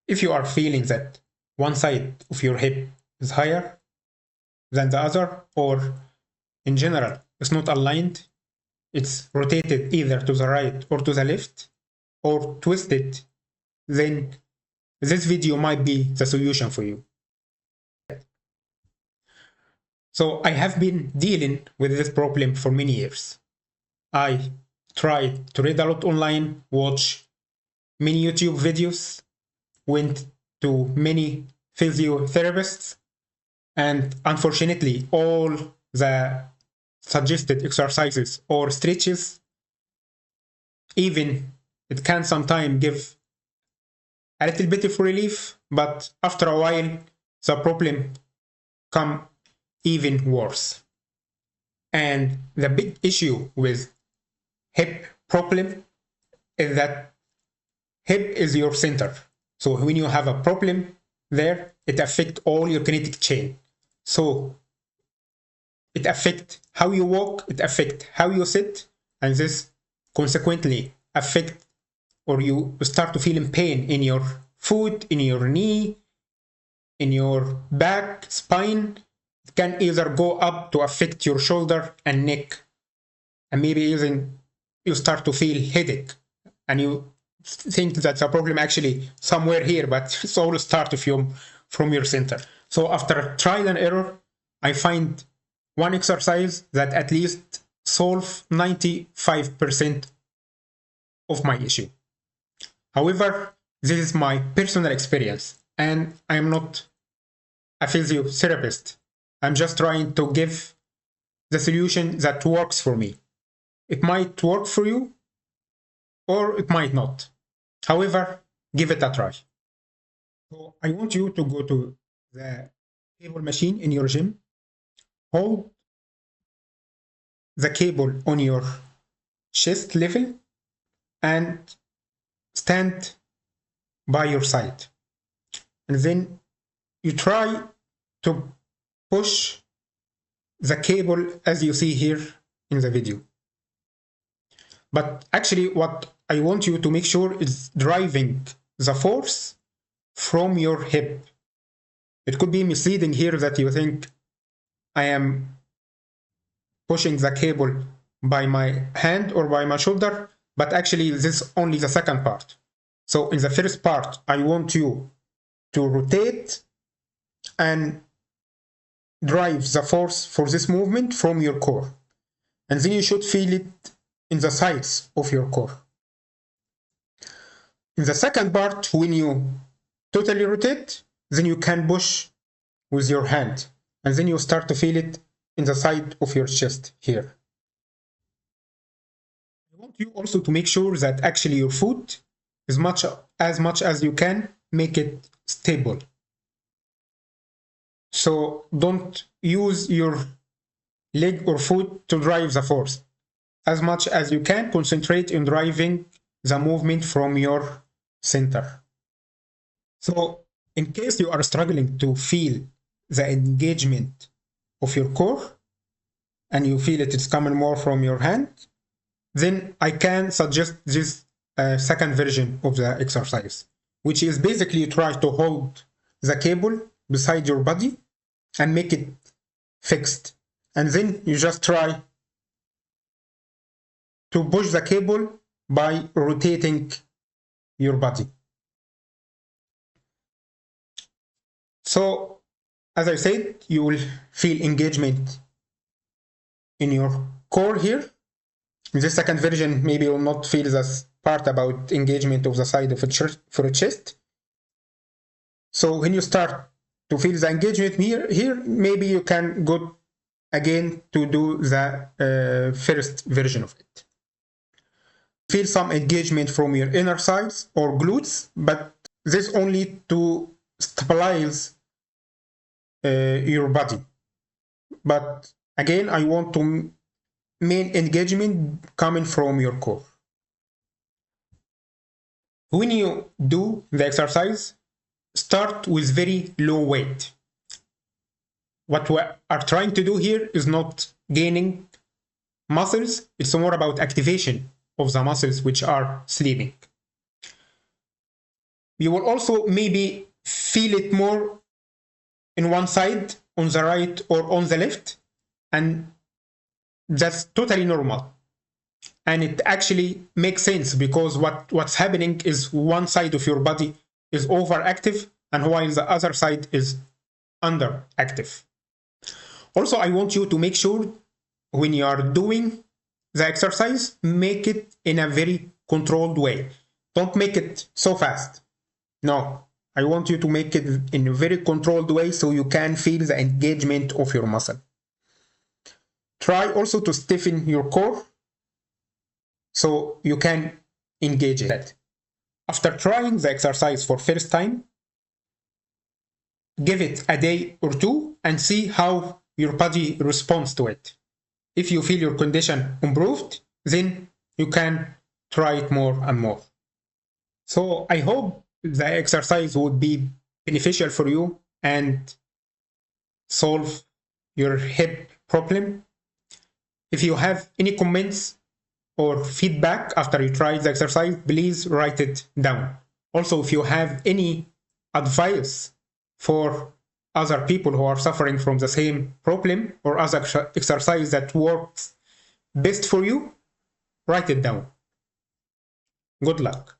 If you are feeling that one side of your hip is higher than the other, or in general it's not aligned, it's rotated either to the right or to the left, or twisted, then this video might be the solution for you. So I have been dealing with this problem for many years. I tried to read a lot online, watch many YouTube videos, went to many physiotherapists, and unfortunately, all the suggested exercises or stretches, even it can sometimes give a little bit of relief, but after a while, the problem come even worse. And the big issue with hip problem is that hip is your center. So when you have a problem there, it affects all your kinetic chain. So it affects how you walk, it affects how you sit, and this consequently affect, or you start to feel in pain in your foot, in your knee, in your back, spine. It can either go up to affect your shoulder and neck, and maybe even you start to feel headache, and you think that's a problem actually somewhere here, but it's all start from your center. So after trial and error, I find one exercise that at least solve 95% of my issue. However, this is my personal experience, and I'm not a physiotherapist. I'm just trying to give the solution that works for me. It might work for you, or it might not. However, give it a try. So I want you to go to the cable machine in your gym, hold the cable on your chest level, and stand by your side. And then you try to push the cable as you see here in the video. But actually what I want you to make sure is driving the force from your hip. It could be misleading here that you think I am pushing the cable by my hand or by my shoulder, but actually this is only the second part. So in the first part, I want you to rotate and drive the force for this movement from your core. And then you should feel it in the sides of your core. In the second part, when you totally rotate, then you can push with your hand, and then you start to feel it in the side of your chest here. I want you also to make sure that actually your foot is as much as you can make it stable. So don't use your leg or foot to drive the force. As much as you can, concentrate in driving the movement from your center. So in case you are struggling to feel the engagement of your core, and you feel it is coming more from your hand, then I can suggest this second version of the exercise, which is basically you try to hold the cable beside your body and make it fixed. And then you just try to push the cable by rotating your body. So, as I said, you will feel engagement in your core here. In this second version, maybe you will not feel this part about engagement of the side of a chest. So when you start to feel the engagement here, maybe you can go again to do the first version of it. Feel some engagement from your inner thighs or glutes, but this only to stabilize your body. But again, I want to main engagement coming from your core. When you do the exercise, start with very low weight. What we are trying to do here is not gaining muscles, it's more about activation of the muscles which are sleeping. You will also maybe feel it more in one side, on the right or on the left, and that's totally normal. And it actually makes sense because what's happening is one side of your body is overactive and while the other side is underactive. Also, I want you to make sure when you are doing the exercise, make it in a very controlled way. Don't make it so fast. No, I want you to make it in a very controlled way so you can feel the engagement of your muscle. Try also to stiffen your core so you can engage it. After trying the exercise for first time, give it a day or two and see how your body responds to it. If you feel your condition improved, then you can try it more and more. So I hope the exercise would be beneficial for you and solve your hip problem. If you have any comments or feedback after you try the exercise, please write it down. Also, if you have any advice for other people who are suffering from the same problem or other exercise that works best for you, write it down. Good luck.